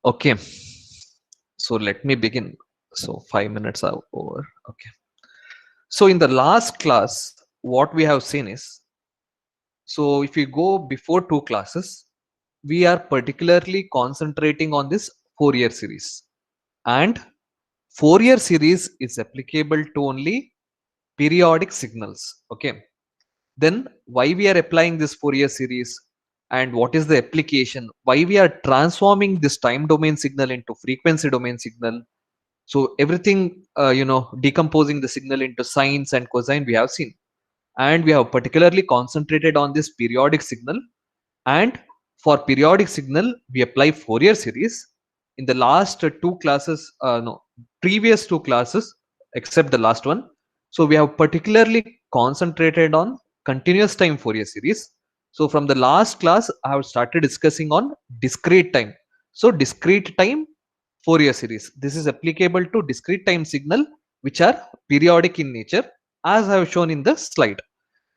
Okay, so let me begin. So 5 minutes are over. Okay. So in the last class, what we have seen is, so if we go before two classes, we are particularly concentrating on this Fourier series. And Fourier series is applicable to only periodic signals. Okay. Then why we are applying this Fourier series and what is the application? Why we are transforming this time domain signal into frequency domain signal? So everything, decomposing the signal into sines and cosine we have seen, and we have particularly concentrated on this periodic signal. And for periodic signal, we apply Fourier series. In the last two classes, no, previous two classes, except the last one. So we have particularly concentrated on continuous time Fourier series. So from the last class, I have started discussing on discrete time. So discrete time Fourier series. This is applicable to discrete time signal, which are periodic in nature, as I have shown in the slide.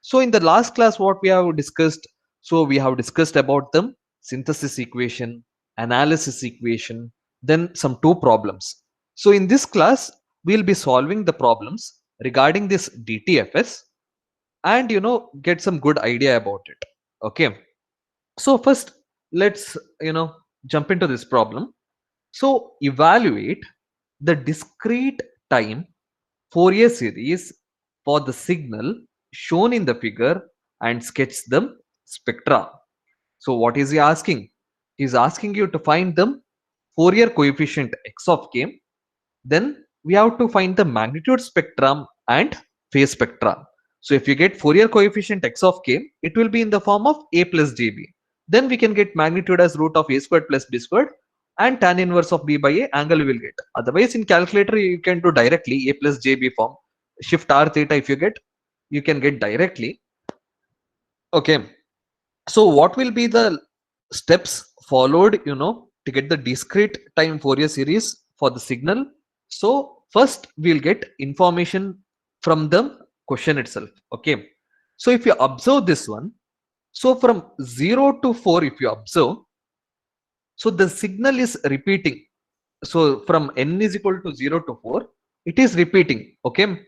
So in the last class, what we have discussed, so we have discussed about them synthesis equation, analysis equation, then some two problems. So in this class, we'll be solving the problems regarding this DTFS and get some good idea about it. Okay. So first, let's jump into this problem. So evaluate the discrete time Fourier series for the signal shown in the figure and sketch them spectra. So what is he asking? He is asking you to find the Fourier coefficient x of k. Then we have to find the magnitude spectrum and phase spectra. So if you get Fourier coefficient x of k, it will be in the form of a plus jb. Then we can get magnitude as root of a squared plus b squared, and tan inverse of b by a angle we will get. Otherwise in calculator you can do directly a plus jb form. Shift r theta if you get, you can get directly. Okay. So what will be the steps followed, to get the discrete time Fourier series for the signal? So first we'll get information from the question itself. Okay. So if you observe this one, so from 0 to 4, if you observe, so the signal is repeating. So from n is equal to 0 to 4, it is repeating. Okay.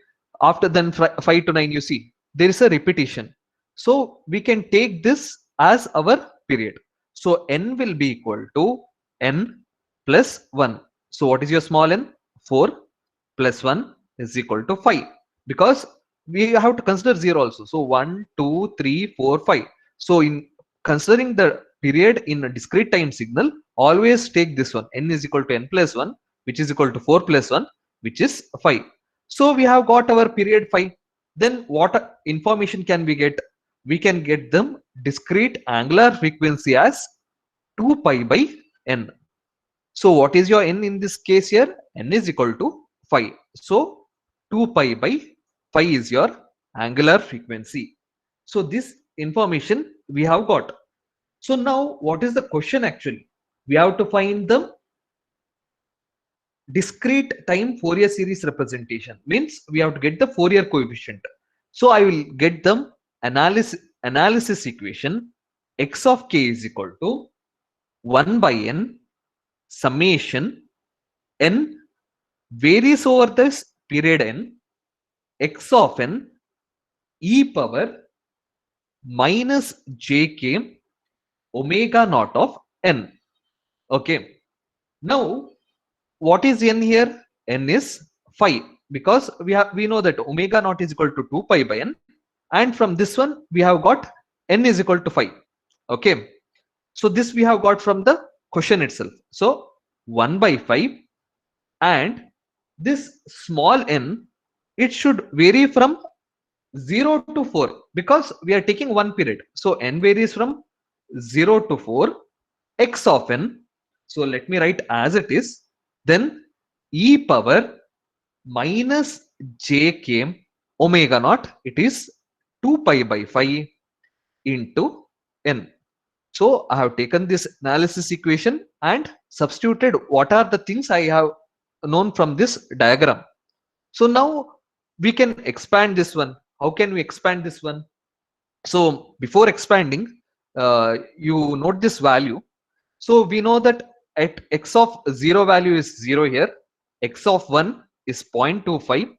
After then 5 to 9, you see there is a repetition. So we can take this as our period. So n will be equal to n plus 1. So what is your small n? 4 plus 1 is equal to 5, because we have to consider 0 also. So 1, 2, 3, 4, 5. So in considering the period in a discrete time signal, always take this one, n is equal to n plus 1, which is equal to 4 plus 1, which is 5. So we have got our period 5. Then what information can we get? We can get them discrete angular frequency as 2 pi by n. So what is your n in this case here? N is equal to 5. So 2 pi by 5 is your angular frequency. So this information we have got. So now what is the question actually? We have to find the discrete time Fourier series representation. Means we have to get the Fourier coefficient. So I will get them analysis equation x of k is equal to 1 by n summation n varies over this period n x of n e power minus jk omega naught of n. Okay. Now what is n here? N is 5, because we know that omega naught is equal to 2 pi by n, and from this one we have got n is equal to 5. Okay. So this we have got from the question itself. So 1 by 5, and this small n, it should vary from 0 to 4, because we are taking one period. So n varies from 0 to 4, x of n. So let me write as it is. Then e power minus jk omega naught, it is 2 pi by 5 into n. So I have taken this analysis equation and substituted what are the things I have known from this diagram. So now we can expand this one. How can we expand this one? So before expanding, you note this value. So we know that at x of 0 value is 0 here, x of 1 is 0.25,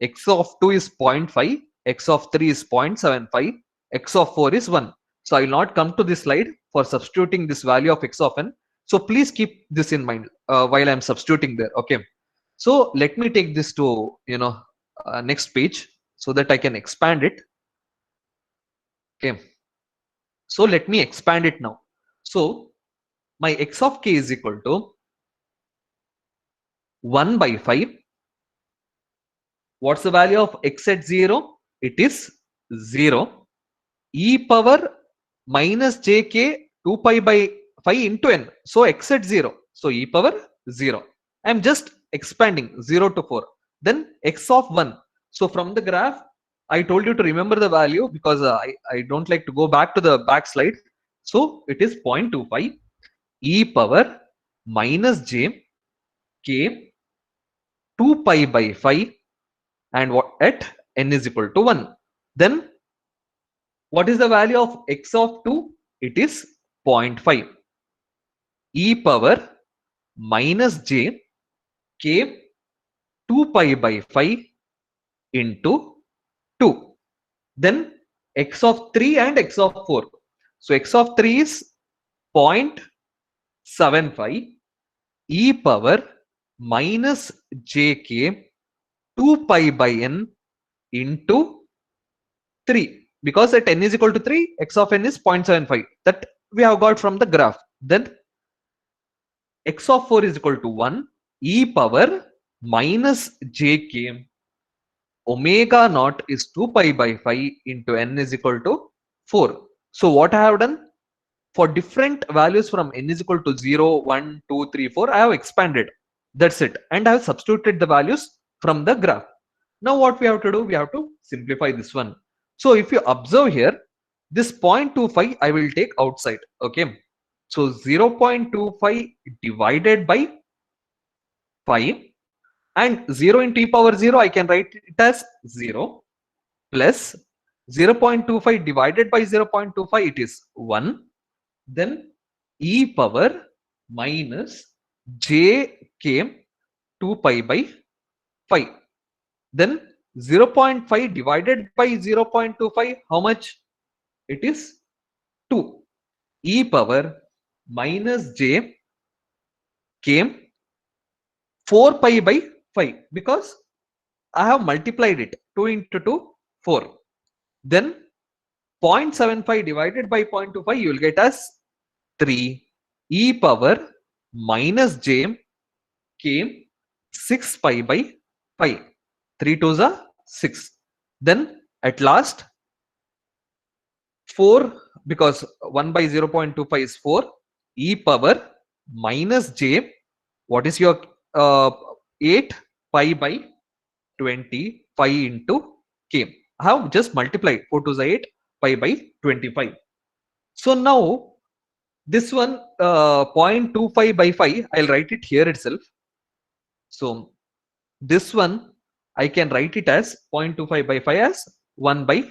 x of 2 is 0.5, x of 3 is 0.75, x of 4 is 1. So I will not come to this slide for substituting this value of x of n. So please keep this in mind while I'm substituting there. Okay. So let me take this to next page so that I can expand it. Okay. So let me expand it now. So my x of k is equal to 1 by 5. What's the value of x at 0? It is 0. E power minus jk 2 pi by 5 into n. So x at 0. So e power 0. I'm just expanding 0 to 4. Then x of 1. So from the graph, I told you to remember the value because I don't like to go back to the back slide. So it is 0.25 e power minus j k 2 pi by 5 and what at n is equal to 1. Then what is the value of x of 2? It is 0.5 e power minus j k 2 pi by 5 into 2. Then x of 3 and x of 4. So x of 3 is 0.75 e power minus jk 2 pi by n into 3, because at n is equal to 3, x of n is 0.75. That we have got from the graph. Then x of 4 is equal to 1 e power minus jk omega naught is 2 pi by 5 into n is equal to 4. So what I have done, for different values from n is equal to 0, 1, 2, 3, 4, I have expanded. That's it. And I have substituted the values from the graph. Now what we have to do, we have to simplify this one. So if you observe here, this 0.25 I will take outside. Okay. So 0.25 divided by 5 and 0 into e power 0, I can write it as 0 plus 0.25 divided by 0.25, it is 1. Then e power minus j k 2 pi by 5. Then 0.5 divided by 0.25, how much? It is 2 e power minus j k 4 pi by 5, because I have multiplied it 2 into 2, 4. Then 0.75 divided by 0.25, you will get as 3 e power minus j k 6 pi by 5. 3 2s are 6. Then at last 4, because 1 by 0.25 is 4 e power minus j, what is your 8 pi by 25 into k. I have just multiplied 4 to the 8 pi by 25. So now this one 0.25 by 5, I'll write it here itself. So this one I can write it as 0.25 by 5 as 1 by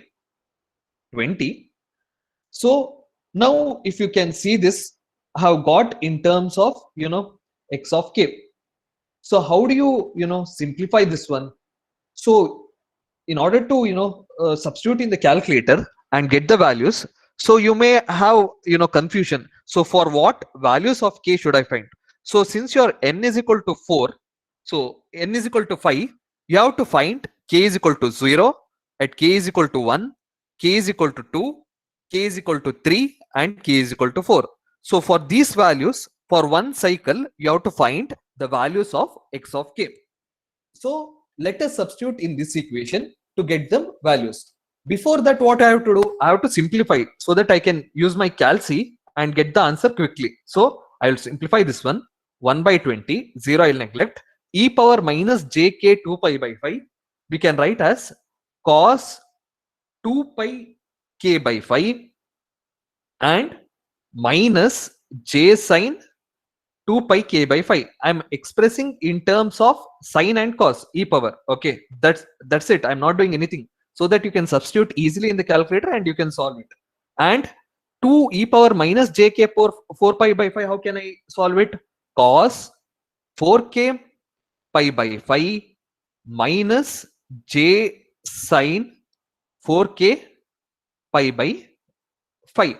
20. So now if you can see this, I have got in terms of x of k. So how do you simplify this one? So in order to substitute in the calculator and get the values, so you may have confusion. So for what values of k should I find? So since your n is equal to 4, so n is equal to 5, you have to find k is equal to 0, at k is equal to 1, k is equal to 2, k is equal to 3, and k is equal to 4. So for these values, for one cycle, you have to find the values of x of k. So let us substitute in this equation to get the values. Before that, what I have to do, I have to simplify so that I can use my calc and get the answer quickly. So I will simplify this one. 1 by 20, 0 I will neglect. E power minus jk 2 pi by 5, we can write as cos 2 pi k by 5 and minus j sine 2 pi k by 5. I'm expressing in terms of sine and cos e power. Okay, that's it. I'm not doing anything, so that you can substitute easily in the calculator and you can solve it. And 2 e power minus jk 4 pi by 5, how can I solve it? cos 4k pi by 5 minus j sin 4k pi by 5.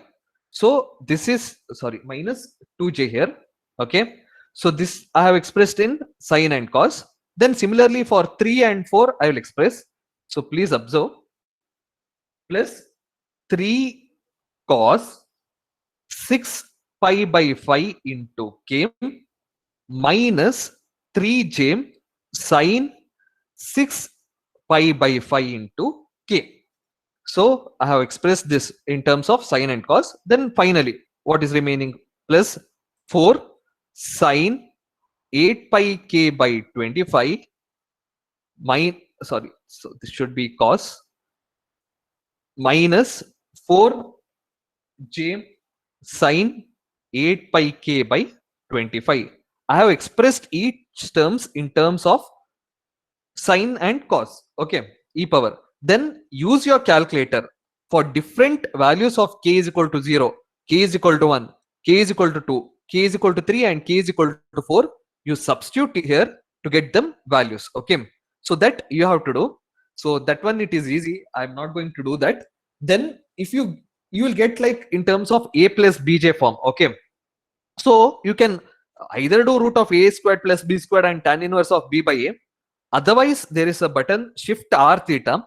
So this is, sorry, minus 2j here. Okay. So this I have expressed in sine and cos. Then similarly for 3 and 4 I will express. So please observe, plus 3 cos 6 pi by 5 into k minus 3j sine 6 pi by 5 into k. So I have expressed this in terms of sine and cos. Then finally, what is remaining? Plus 4 sine 8 pi k by 25 sorry, so this should be cos minus 4 j sine 8 pi k by 25. I have expressed each terms in terms of sine and cos. Okay, e power. Then use your calculator for different values of k is equal to 0, k is equal to 1, k is equal to 2, k is equal to 3, and k is equal to 4. You substitute here to get them values. Okay, so that you have to do. So that one, it is easy. I'm not going to do that. Then if you will get like in terms of a plus bj form. Okay, so you can either do root of a squared plus b squared and tan inverse of b by a. Otherwise, there is a button shift r theta.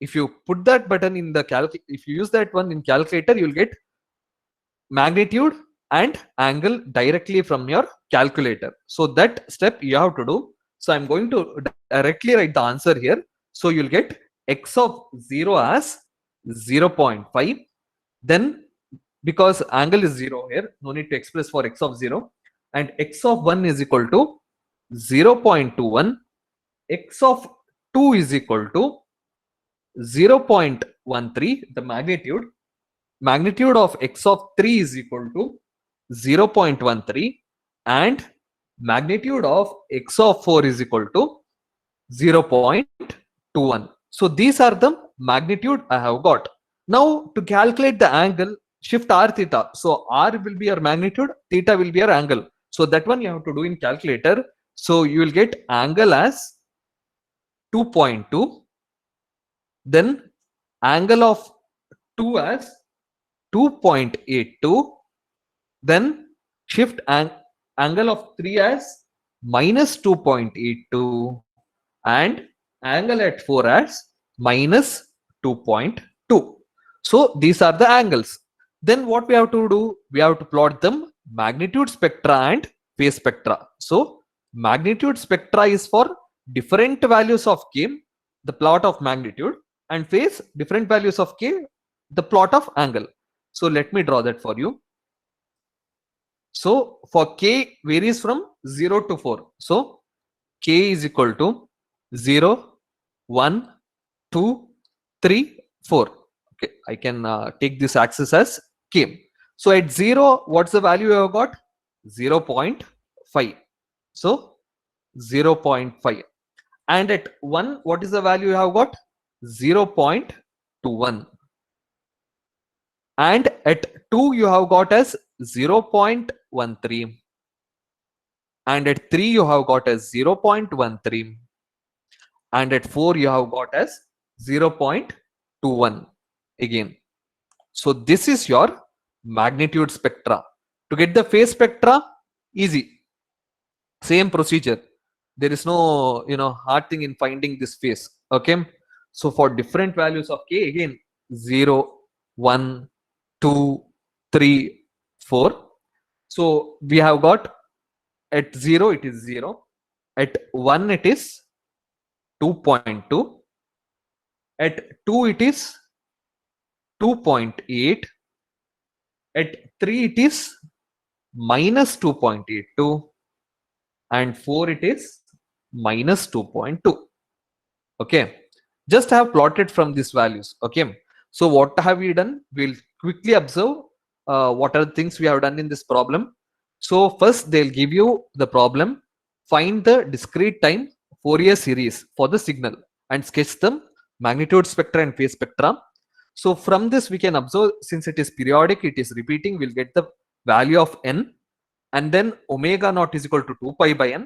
If you put that button in the if you use that one in calculator, you'll get magnitude and angle directly from your calculator. So that step you have to do. So I'm going to directly write the answer here. So you'll get x of 0 as 0.5. Then because angle is 0 here, no need to express for x of 0, and x of 1 is equal to 0.21, x of 2 is equal to 0.13. The magnitude of x of 3 is equal to 0.13, and magnitude of x of 4 is equal to 0.21. So these are the magnitude I have got. Now to calculate the angle, shift r theta. So r will be your magnitude, theta will be your angle. So that one you have to do in calculator. So you will get angle as 2.2. Then angle of 2 as 2.82. Then shift angle of 3 as minus 2.82, and angle at 4 as minus 2.2. So these are the angles. Then what we have to do? We have to plot them magnitude spectra and phase spectra. So magnitude spectra is for different values of k, the plot of magnitude, and phase different values of k, the plot of angle. So let me draw that for you. So for k varies from 0 to 4. So k is equal to 0, 1, 2, 3, 4. Okay, I can take this axis as k. So at 0, what's the value you have got? 0.5. So 0.5. And at 1, what is the value you have got? 0.21. And at 2, you have got as 0.13. And at 3, you have got as 0.13. And at 4, you have got as 0.21 again. So this is your magnitude spectra. To get the phase spectra, easy. Same procedure. There is no hard thing in finding this phase. Okay. So for different values of k, again 0, 1, 2, 3, 4. So we have got at 0 it is 0. At 1 it is 2.2. At 2 it is 2.8. At 3 it is minus 2.82. And 4 it is minus 2.2. Okay. Just have plotted from these values. Okay. So what have we done? We'll quickly observe what are the things we have done in this problem. So first they'll give you the problem. Find the discrete time Fourier series for the signal and sketch them magnitude spectra and phase spectra. So from this we can observe, since it is periodic, it is repeating, we'll get the value of n. and then omega naught is equal to 2 pi by n.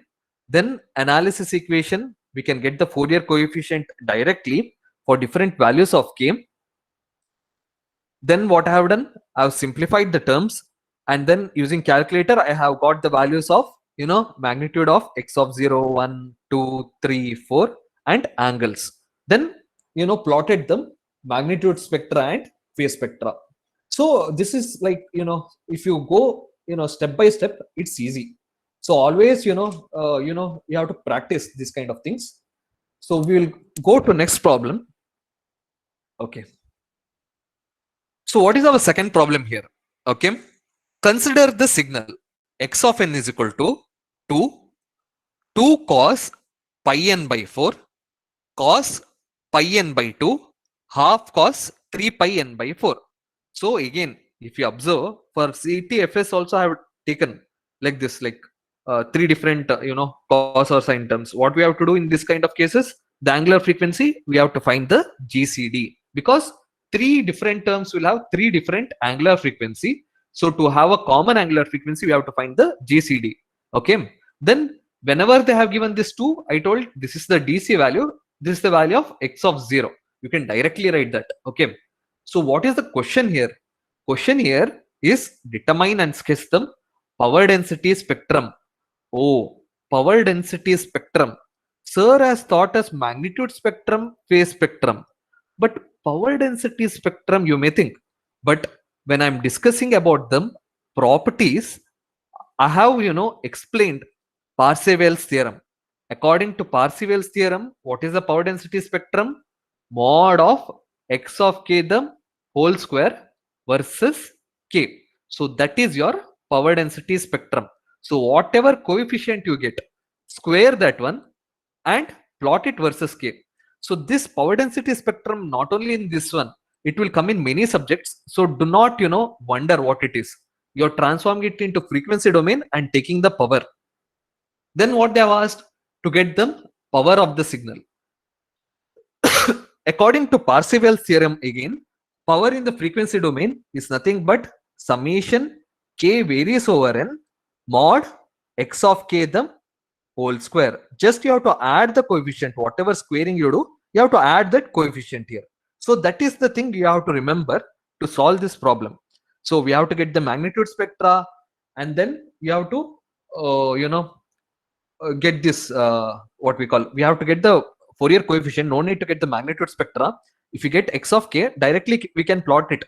Then analysis equation, we can get the Fourier coefficient directly for different values of k. Then what I have done, I have simplified the terms, and then using calculator I have got the values of magnitude of x of 0, 1, 2, 3, 4 and angles. Then plotted them, magnitude spectra and phase spectra. So this is like if you go step by step, it's easy. So always you have to practice this kind of things. So we will go to next problem. Okay. So what is our second problem here? Okay. Consider the signal x of n is equal to 2 cos pi n by 4 cos pi n by 2 half cos 3 pi n by 4. So again, if you observe, for CTFS also I have taken like this, like three different cos or sine terms. What we have to do in this kind of cases, the angular frequency, we have to find the GCD, because three different terms will have three different angular frequency. So to have a common angular frequency, we have to find the GCD. Okay. Then whenever they have given this 2, I told this is the DC value, this is the value of x of 0. You can directly write that. Okay. So what is the question here? Question here is determine and sketch the power density spectrum. Oh, power density spectrum. Sir has taught us magnitude spectrum, phase spectrum. But power density spectrum, you may think. But when I'm discussing about them properties, I have explained Parseval's theorem. According to Parseval's theorem, what is the power density spectrum? Mod of x of k the whole square versus k. So that is your power density spectrum. So whatever coefficient you get, square that one and plot it versus k. So this power density spectrum, not only in this one, it will come in many subjects. So do not wonder what it is. You're transforming it into frequency domain and taking the power. Then what they have asked, to get the power of the signal. According to Parseval's theorem again, power in the frequency domain is nothing but summation k varies over n mod x of k the whole square. Just you have to add the coefficient, whatever squaring you do, you have to add that coefficient here. So that is the thing you have to remember to solve this problem. So we have to get the magnitude spectra, and then you have to get this what we call, we have to get the Fourier coefficient. No need to get the magnitude spectra. If you get x of k, directly we can plot it.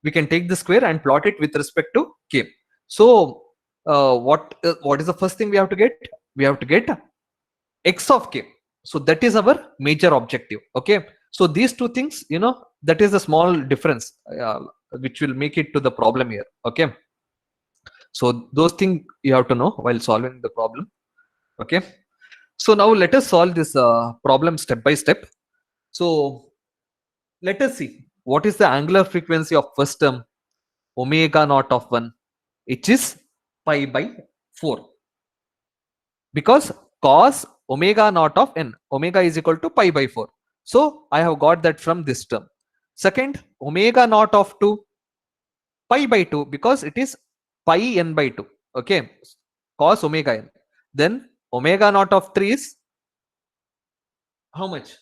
We can take the square and plot it with respect to k. So what is the first thing we have to get? We have to get x of k. So that is our major objective. Okay. So these two things, that is a small difference which will make it to the problem here. Okay. So those things you have to know while solving the problem. Okay. So now let us solve this problem step by step. So let us see what is the angular frequency of first term, omega naught of 1, which is pi by 4. Because cos omega naught of n, omega is equal to pi by 4. So I have got that from this term. Second, omega naught of 2, pi by 2, because it is pi n by 2. Okay, cos omega n. Then omega naught of 3 is how much?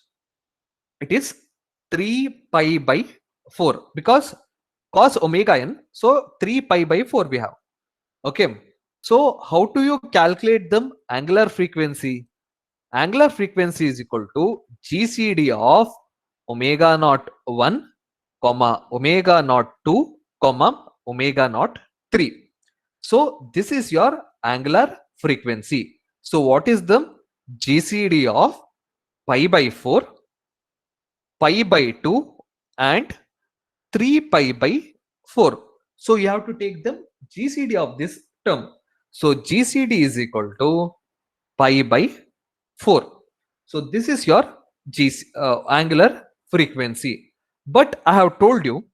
It is 3 pi by 4, because cos omega n. So 3 pi by 4 we have. Okay. So how do you calculate the angular frequency? Angular frequency is equal to GCD of omega naught 1, comma omega naught 2, comma omega naught 3. So this is your angular frequency. So what is the GCD of pi by 4, pi by 2 and 3 pi by 4? So you have to take the GCD of this term. So GCD is equal to pi by 4. So this is your angular frequency. But I have told you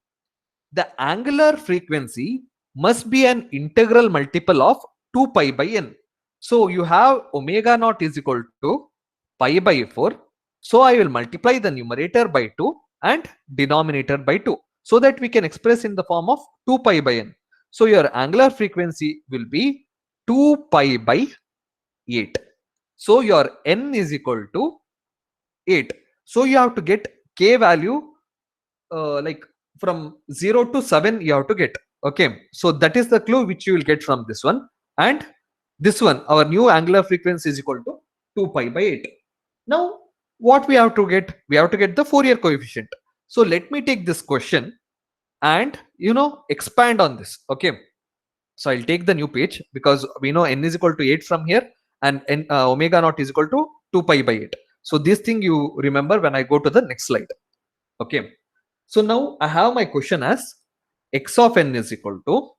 the angular frequency must be an integral multiple of 2 pi by n. So you have omega naught is equal to pi by 4. So I will multiply the numerator by 2 and denominator by 2, so that we can express in the form of 2 pi by n. So your angular frequency will be 2 pi by 8. So your n is equal to 8. So you have to get k value like from 0 to 7 you have to get. Okay, so that is the clue which you will get from this one. And this one, our new angular frequency is equal to 2 pi by 8. Now what we have to get? We have to get the Fourier coefficient. So let me take this question and expand on this. Okay, so I'll take the new page because we know n is equal to 8 from here, and omega naught is equal to 2 pi by 8. So this thing you remember when I go to the next slide. Okay, so now I have my question as x of n is equal to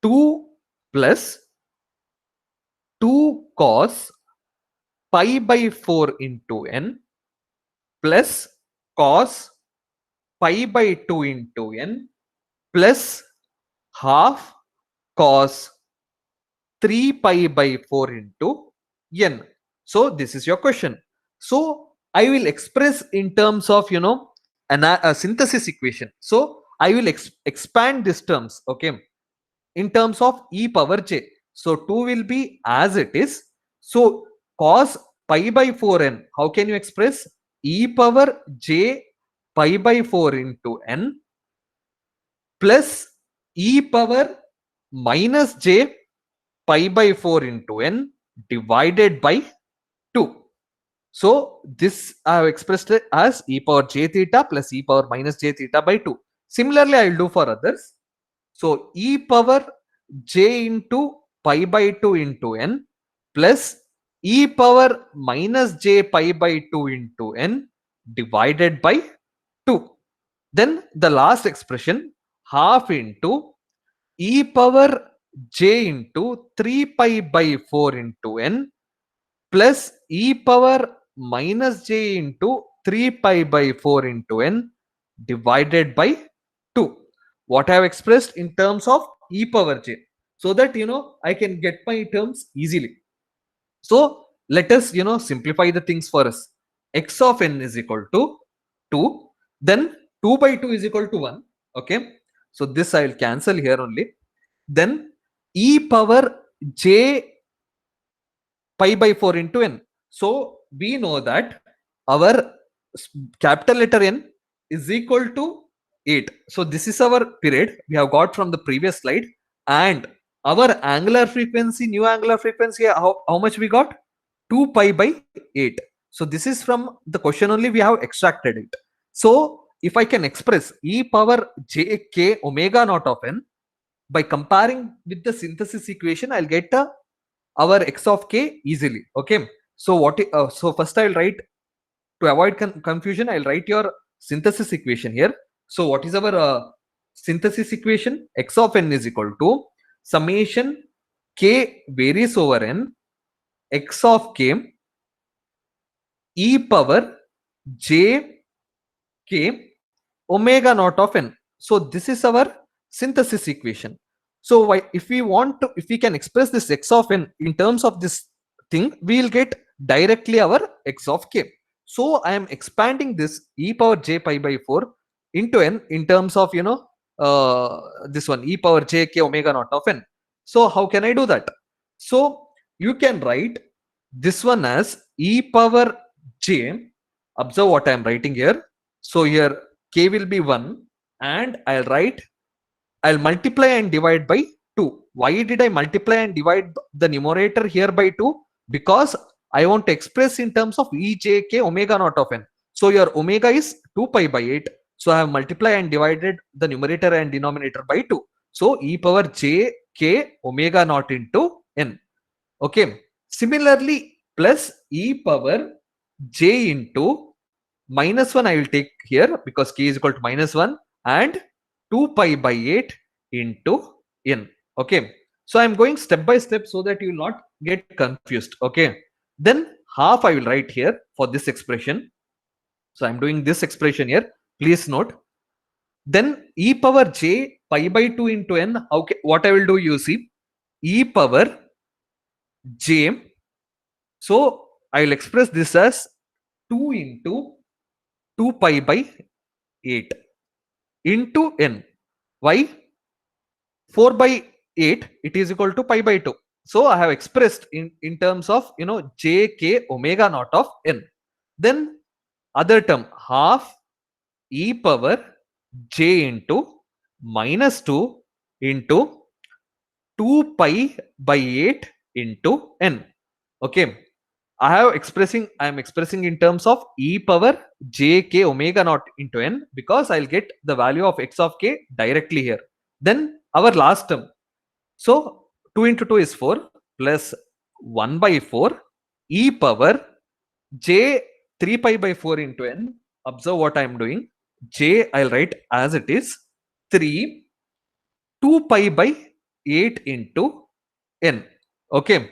2 plus 2 cos pi by 4 into n plus cos pi by 2 into n plus half cos 3 pi by 4 into n. So this is your question. So I will express in terms of a synthesis equation. So I will expand these terms, okay, in terms of e power j. So 2 will be as it is. So cos pi by 4n, how can you express? E power j pi by 4 into n plus e power minus j pi by 4 into n divided by 2. So this I have expressed it as e power j theta plus e power minus j theta by 2. Similarly, I will do for others. So e power j into pi by 2 into n plus e power minus j pi by 2 into n divided by 2. Then the last expression, half into e power j into 3 pi by 4 into n plus e power minus j into 3 pi by 4 into n divided by 2. What I have expressed in terms of e power j, so that I can get my terms easily. So let us simplify the things for us. X of n is equal to 2, then 2 by 2 is equal to 1. Okay, so this I will cancel here only. Then e power j pi by 4 into n. So we know that our capital letter N is equal to 8. So this is our period we have got from the previous slide, and our angular frequency, new angular frequency, how much we got? 2 pi by 8. So this is from the question only we have extracted it. So if I can express e power j k omega naught of n by comparing with the synthesis equation, I'll get our x of k easily. Okay, so so first I'll write, to avoid confusion, I'll write your synthesis equation here. So what is our synthesis equation? X of n is equal to summation k varies over n x of k e power j k omega naught of n. So this is our synthesis equation. So if we can express this x of n in terms of this thing, we will get directly our x of k. So I am expanding this e power j pi by 4 into n in terms of this one, e power j k omega naught of n. So how can I do that? So you can write this one as e power j. Observe what I am writing here. So here k will be 1, and I'll multiply and divide by 2. Why did I multiply and divide the numerator here by 2? Because I want to express in terms of ejk omega naught of n. So your omega is 2 pi by 8. So I have multiplied and divided the numerator and denominator by 2. So e power j k omega naught into n. Okay. Similarly, plus e power j into minus 1 I will take here because k is equal to minus 1, and 2 pi by 8 into n. Okay, so I'm going step by step so that you will not get confused. Okay, then half I will write here for this expression. So I'm doing this expression here, please note. Then e power j pi by 2 into n. Okay, what I will do, you see, e power j, so I will express this as 2 into 2 pi by 8 into n. Why? 4 by 8, it is equal to pi by 2. So I have expressed in terms of, j k omega naught of n. Then other term, half e power j into minus 2 into 2 pi by 8 into n. Okay, I am expressing in terms of e power j k omega naught into n, because I'll get the value of x of k directly here. Then our last term, so 2 into 2 is 4 plus 1 by 4 e power j 3 pi by 4 into n. Observe what I am doing. J I'll write as it is 3 2 pi by 8 into n. Okay.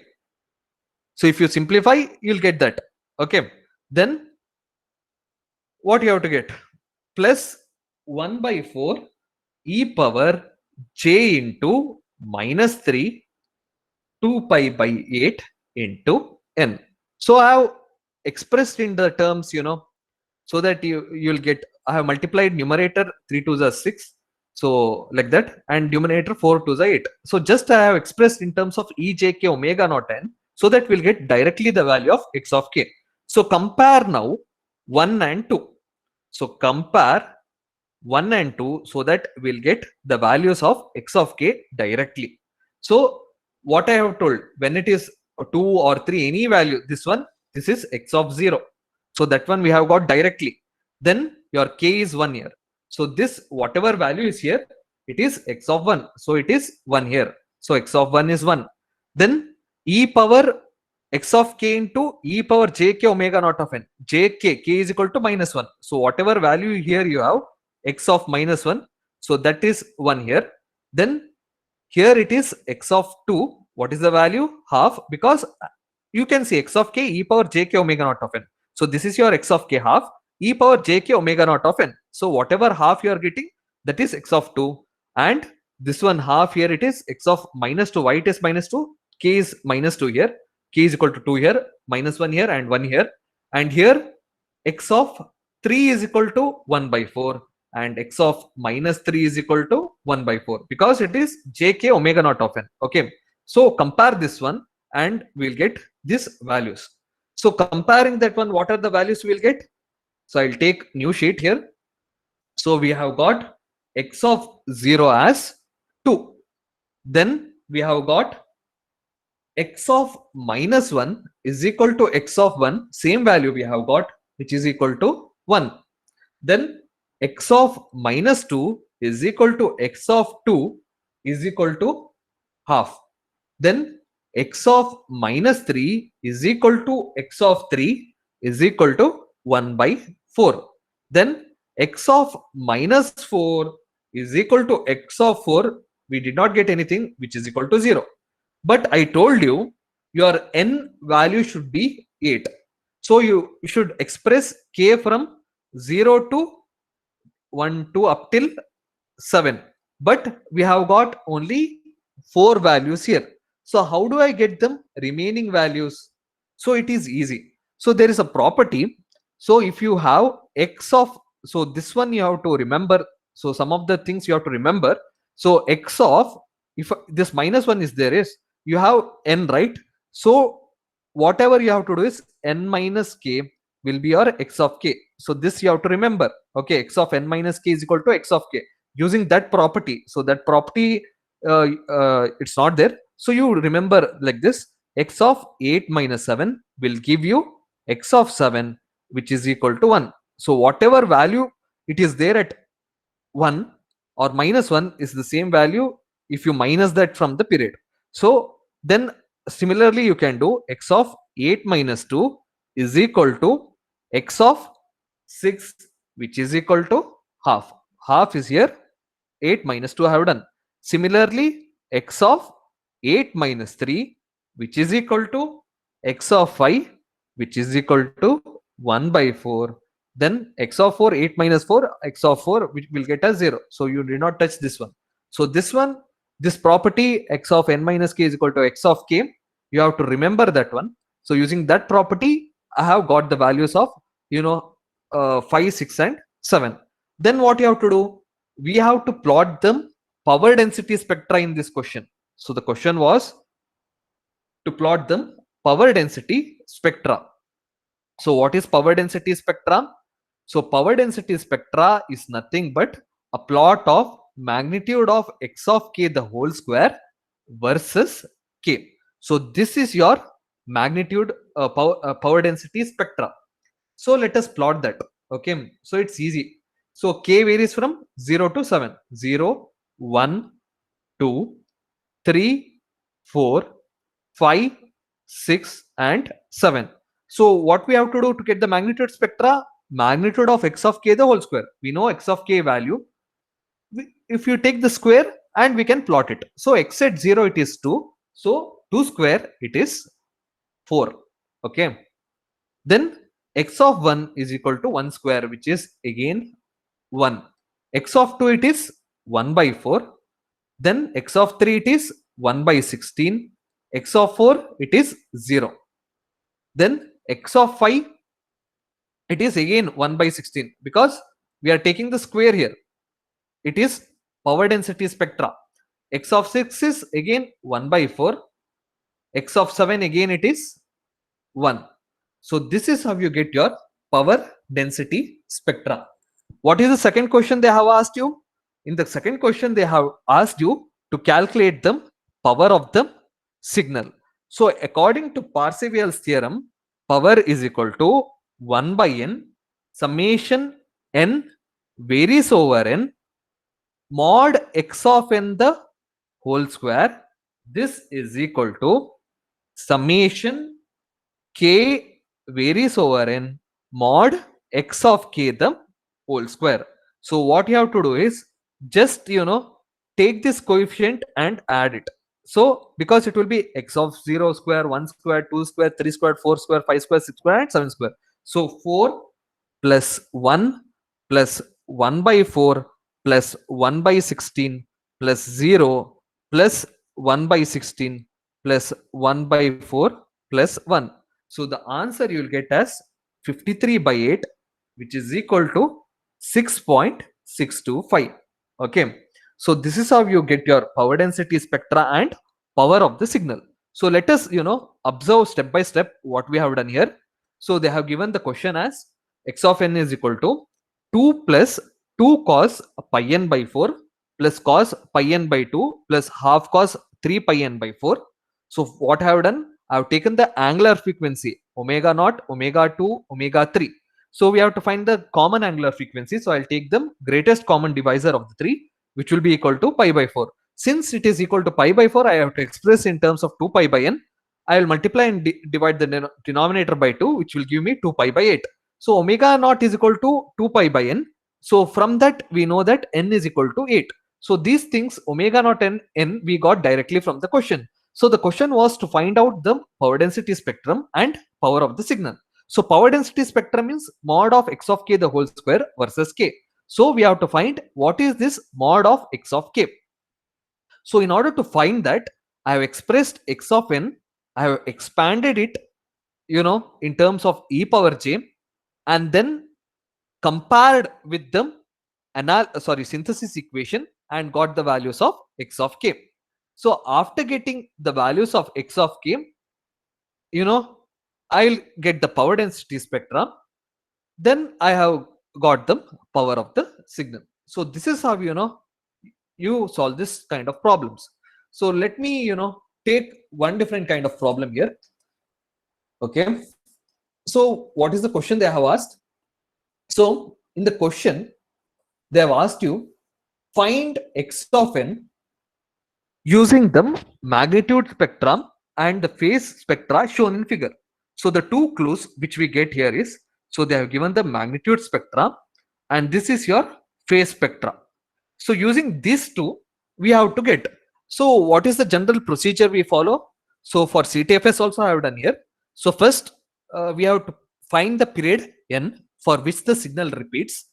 So if you simplify, you'll get that. Okay. Then what you have to get? Plus 1 by 4 e power j into minus 3 2 pi by 8 into n. So I have expressed in the terms, so that you'll get, I have multiplied numerator 3 2s are 6. So like that, and denominator 4 2s are 8. So just I have expressed in terms of ejk omega naught n, so that we'll get directly the value of x of k. So compare now 1 and 2. So compare 1 and 2, so that we'll get the values of x of k directly. So what I have told, when it is 2 or 3, any value, this is x of 0. So that one we have got directly. Then your k is 1 here. So this whatever value is here, it is x of 1. So it is 1 here. So x of 1 is 1. Then e power x of k into e power jk omega naught of n. K is equal to minus 1. So whatever value here you have, x of minus 1. So that is 1 here. Then here it is x of 2. What is the value? Half, because you can see x of k e power jk omega naught of n. So this is your x of k half e power jk omega naught of n. So whatever half you are getting, that is x of 2. And this one half here, it is x of minus 2. Why it is minus 2? K is minus 2 here. K is equal to 2 here, minus 1 here and 1 here. And here x of 3 is equal to 1 by 4. And x of minus 3 is equal to 1 by 4, because it is jk omega naught of n. Okay. So compare this one and we'll get these values. So comparing that one, what are the values we'll get? So I'll take new sheet here. So we have got x of 0 as 2. Then we have got x of minus 1 is equal to x of 1. Same value we have got, which is equal to 1. Then x of minus 2 is equal to x of 2 is equal to half. Then x of minus 3 is equal to x of 3 is equal to 1 by 4. Then x of minus 4 is equal to x of 4. We did not get anything, which is equal to 0. But I told you your n value should be 8. So you should express k from 0 to 1 to up till 7. But we have got only 4 values here. So how do I get them remaining values? So it is easy. So there is a property. So if you have x of, so this one you have to remember. So some of the things you have to remember. So x of, if this minus 1 is there, is you have n, right? So whatever you have to do is n minus k will be your x of k. So this you have to remember. Okay, x of n minus k is equal to x of k, using that property. So that property it's not there. So you remember like this, x of 8 minus 7 will give you x of 7, which is equal to 1. So whatever value it is there at 1 or minus 1 is the same value if you minus that from the period. So then similarly you can do x of 8 minus 2 is equal to x of 6, which is equal to half. Half is here, 8 minus 2 I have done. Similarly, x of 8 minus 3, which is equal to x of 5, which is equal to 1 by 4. Then x of 4, 8 minus 4, x of 4, which will get as 0. So you did not touch this one. So this one, this property x of n minus k is equal to x of k, you have to remember that one. So using that property, I have got the values of 5, 6 and 7. Then what you have to do? We have to plot them power density spectra in this question. So the question was to plot them power density spectra. So what is power density spectra? So power density spectra is nothing but a plot of magnitude of x of k the whole square versus k. So this is your magnitude power density spectra. So let us plot that. Okay, so it's easy. So k varies from 0 to 7. 0, 1, 2, 3, 4, 5, 6 and 7. So what we have to do to get the magnitude spectra? Magnitude of x of k the whole square. We know x of k value. If you take the square and we can plot it. So x at 0 it is 2. So 2 square it is 4. Okay. Then x of 1 is equal to 1 square, which is again 1. X of 2 it is 1 by 4. Then x of 3 it is 1 by 16. X of 4 it is 0. Then x of 5 it is again 1 by 16 because we are taking the square here. It is power density spectra. X of 6 is again 1 by 4. X of 7 again it is 1. So this is how you get your power density spectra. What is the second question they have asked you? In the second question, they have asked you to calculate the power of the signal. So according to Parseval's theorem, power is equal to 1 by n summation n varies over n mod x of n the whole square. This is equal to summation k varies over n mod x of k the whole square. So what you have to do is just take this coefficient and add it. So because it will be x of 0 square, 1 square, 2 square, 3 square, 4 square, 5 square, 6 square and 7 square. So 4 plus 1 plus 1 by 4 plus 1 by 16 plus 0 plus 1 by 16 plus 1 by 4 plus 1. So the answer you will get as 53 by 8, which is equal to 6.625. Okay, so this is how you get your power density spectra and power of the signal. So let us observe step by step what we have done here. So they have given the question as x of n is equal to 2 plus 2 cos pi n by 4 plus cos pi n by 2 plus half cos 3 pi n by 4. So what I have done, I have taken the angular frequency omega naught, omega 2, omega 3. So we have to find the common angular frequency. So I'll take the greatest common divisor of the 3, which will be equal to pi by 4. Since it is equal to pi by 4, I have to express in terms of 2 pi by n. I will multiply and divide the denominator by 2, which will give me 2 pi by 8. So omega naught is equal to 2 pi by n. So from that we know that n is equal to 8. So these things omega naught and n we got directly from the question. So the question was to find out the power density spectrum and power of the signal. So power density spectrum means mod of x of k the whole square versus k. So we have to find what is this mod of x of k. So in order to find that, I have expressed x of n, I have expanded it, in terms of e power j, and then compared with the synthesis equation and got the values of x of k. So after getting the values of x of k, I'll get the power density spectrum. Then I have got the power of the signal. So this is how you solve this kind of problems. So let me take one different kind of problem here. Okay, so what is the question they have asked? So in the question they have asked you find x of n using the magnitude spectrum and the phase spectra shown in figure. So the two clues which we get here is, so they have given the magnitude spectra and this is your phase spectra. So using these two we have to get. So what is the general procedure we follow? So for CTFS also I have done here. So first we have to find the period n for which the signal repeats,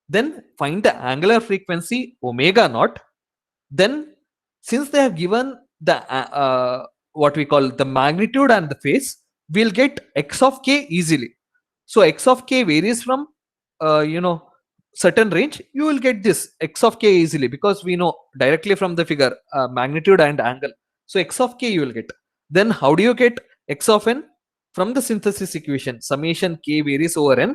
then find the angular frequency omega naught. Then since they have given the what we call the magnitude and the phase, we'll get x of k easily. So x of k varies from certain range. You will get this x of k easily because we know directly from the figure magnitude and angle. So x of k you will get. Then how do you get x of n? From the synthesis equation, summation k varies over n,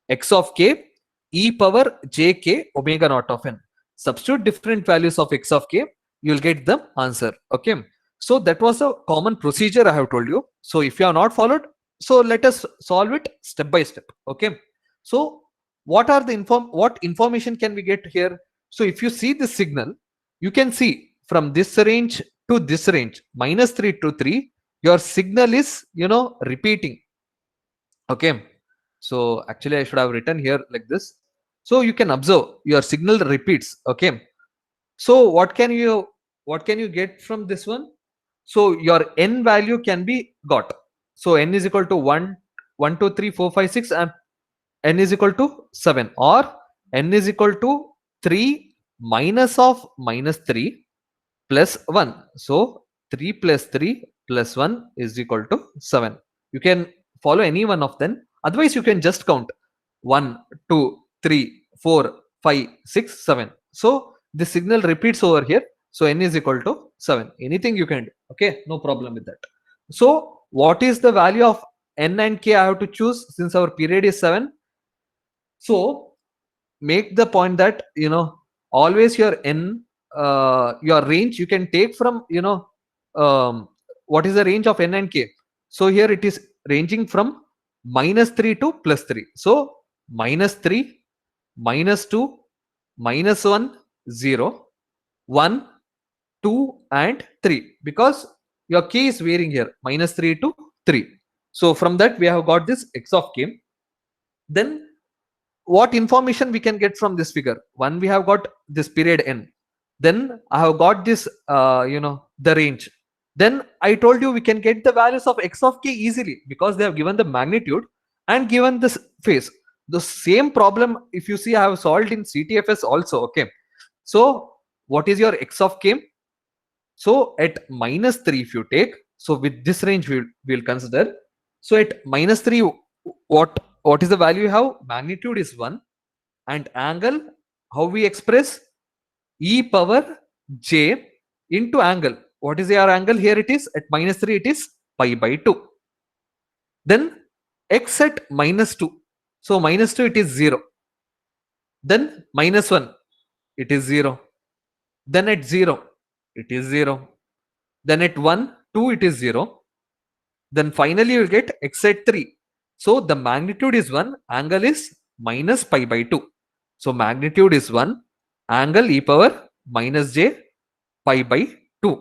x of k e power j k omega naught of n. Substitute different values of x of k, you will get the answer. Okay. So that was a common procedure I have told you. So if you have not followed, so let us solve it step by step. Okay. So what are the what information can we get here? So if you see the signal, you can see from this range to this range, -3 to 3, your signal is, repeating. Okay. So actually I should have written here like this. So you can observe your signal repeats. Okay. So what can you get from this one? So your n value can be got. So n is equal to 1, 1, 2, 3, 4, 5, 6, and n is equal to 7, or n is equal to 3 minus of -3 plus 1. So 3 plus 3 plus 1 is equal to 7. You can follow any one of them. Otherwise, you can just count 1, 2, 3, 4, 5, 6, 7. So the signal repeats over here. So n is equal to 7. Anything you can do. Okay, no problem with that. So what is the value of n and k I have to choose since our period is 7? So make the point that always your n, your range you can take from what is the range of n and k. So here it is ranging from -3 to +3. So -3, -2, -1, 0, 1, 2 and 3, because your k is varying here -3 to 3. So from that we have got this x of k. Then what information we can get from this figure? One, we have got this period n. Then I have got this the range. Then I told you we can get the values of x of k easily because they have given the magnitude and given this phase. The same problem, if you see, I have solved in CTFS also. Okay. So what is your x of k? So at -3 if you take, so with this range we'll consider. So at -3, what is the value you have? Magnitude is 1, and angle, how we express? E power j into angle. What is your angle? Here it is at -3, it is pi by 2. Then x at -2. So -2 it is 0. Then -1 it is 0. Then at 0 it is 0. Then at 1, 2 it is 0. Then finally you will get x at 3. So the magnitude is 1, angle is minus pi by 2. So magnitude is 1, angle e power minus j pi by 2.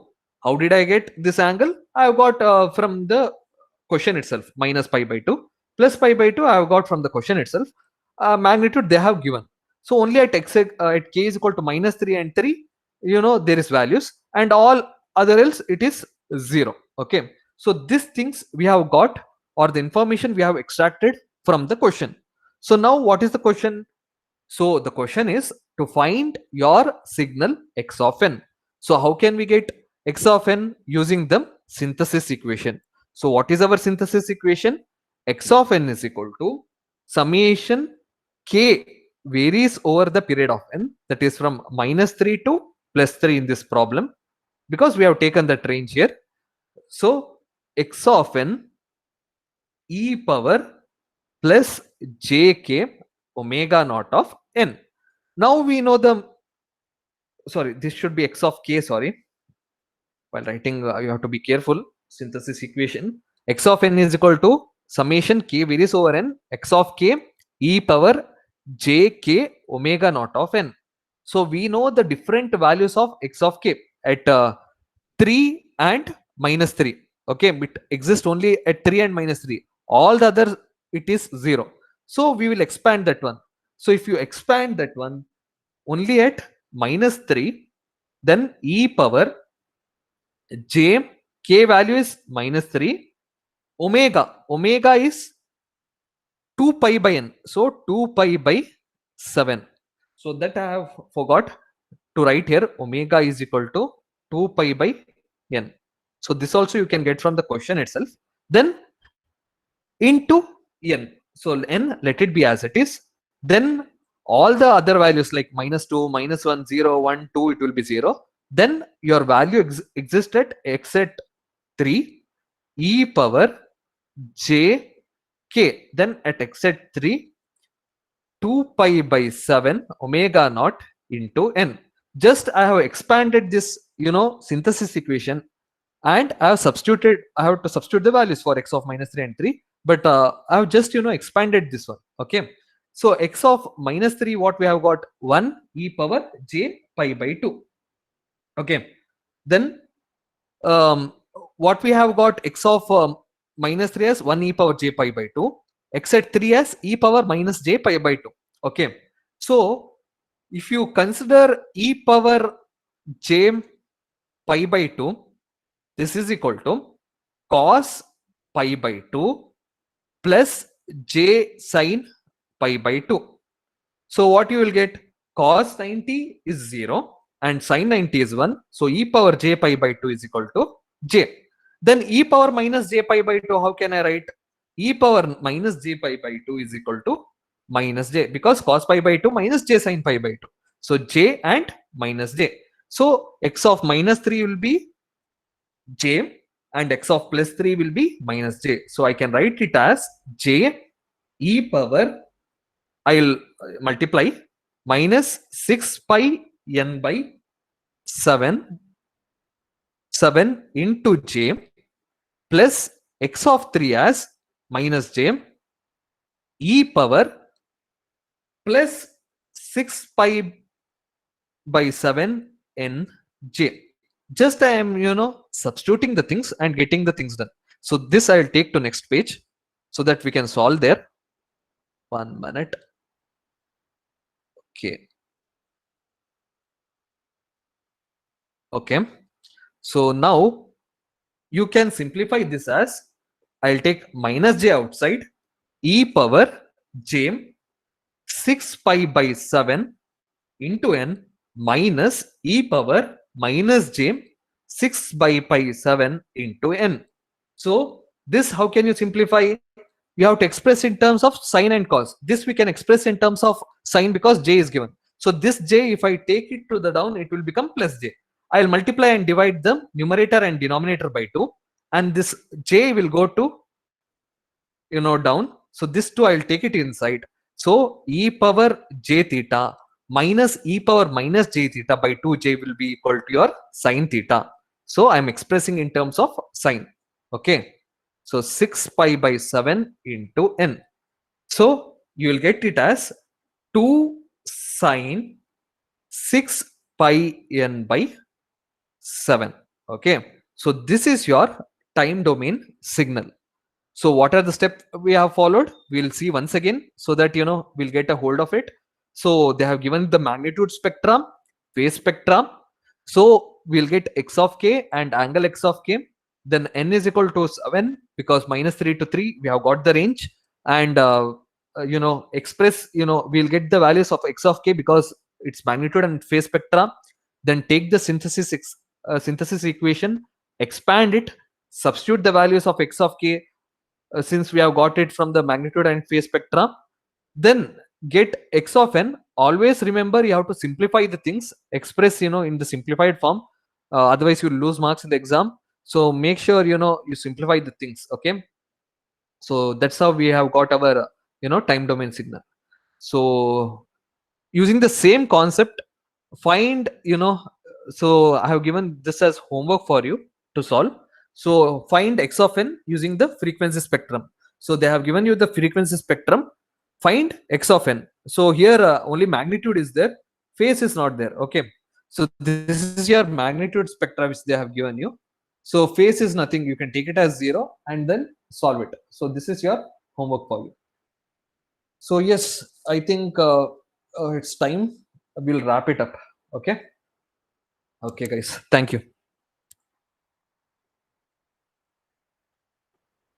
How did I get this angle? I have got from the question itself, minus pi by 2 plus pi by 2 I have got from the question itself. Magnitude they have given. So only at at k is equal to -3 and 3, there is values, and all other else it is 0. Okay. So these things we have got, or the information we have extracted from the question. So now what is the question? So the question is to find your signal x of n. So how can we get x of n? Using the synthesis equation. So what is our synthesis equation? X of n is equal to summation k varies over the period of n, that is from -3 to +3 in this problem, because we have taken that range here. So x of n e power plus jk omega naught of n. Now we know this should be x of k, sorry. While writing, you have to be careful. Synthesis equation. X of n is equal to summation k varies over n, x of k e power jk omega naught of n. So we know the different values of x of k at 3 and -3. Okay, it exists only at 3 and -3. All the other it is 0. So we will expand that one. So if you expand that one only at -3, then e power j, k value is -3, omega is 2 pi by n. So 2 pi by 7. So that I have forgot to write here. Omega is equal to 2 pi by n. So this also you can get from the question itself. Then into n. So n, let it be as it is. Then all the other values like -2, -1, 0, 1, 2, it will be 0. then your value exists at x at 3 e power j k, then at x at 3 2 pi by 7 omega naught into n. Just I have expanded this, synthesis equation, and I have to substitute the values for x of minus 3 and 3, but I have just, expanded this one. Okay. So x of minus 3, what we have got? 1 e power j pi by 2. Okay. Then what we have got? X of minus 3 as 1 e power j pi by 2, x at 3 as e power minus j pi by 2. Okay. So if you consider e power j pi by 2, this is equal to cos pi by 2 plus j sin pi by 2. So what you will get? Cos 90 is 0 and sin 90 is 1. So e power j pi by 2 is equal to j. Then e power minus j pi by 2, how can I write? E power minus j pi by 2 is equal to minus j, because cos pi by 2 minus j sin pi by 2. So j and minus j. So x of minus 3 will be j and x of plus 3 will be minus j. So I can write it as j e power, I'll multiply, minus 6 pi n by 7 into j plus x of 3 as minus j e power plus 6 pi by 7 n j. Just I am, substituting the things and getting the things done. So this I'll take to next page so that we can solve there. 1 minute. Okay. Okay. So now you can simplify this as, I'll take minus j outside, e power j 6 pi by 7 into n minus e power minus j 6 by pi 7 into n. So this, how can you simplify? You have to express in terms of sine and cos. This we can express in terms of sine because j is given. So this j, if I take it to the down, it will become plus j. I'll multiply and divide the numerator and denominator by 2, and this j will go to, down. So this 2 I'll take it inside. So e power j theta minus e power minus j theta by 2j will be equal to your sine theta. So I'm expressing in terms of sine. Okay. So 6 pi by 7 into n. So you will get it as 2 sine 6 pi n by 7. Okay. So this is your time domain signal. So what are the steps we have followed? We'll see once again so that, we'll get a hold of it. So they have given the magnitude spectrum, phase spectrum. So we'll get x of k and angle x of k. Then n is equal to 7 because minus 3 to 3, we have got the range. And, express, we'll get the values of x of k because it's magnitude and phase spectrum. Then take the synthesis equation, expand it, substitute the values of x of k, since we have got it from the magnitude and phase spectrum, then get x of n. Always remember, you have to simplify the things, express, in the simplified form, otherwise you lose marks in the exam. So make sure, you simplify the things. Okay. So that's how we have got our, time domain signal. So using the same concept, find, so I have given this as homework for you to solve. So find x of n using the frequency spectrum. So they have given you the frequency spectrum. Find x of n. So here only magnitude is there, phase is not there. Okay. So this is your magnitude spectra which they have given you. So phase is nothing. You can take it as 0 and then solve it. So this is your homework for you. So yes, I think it's time. We'll wrap it up. Okay. Okay, guys. Thank you.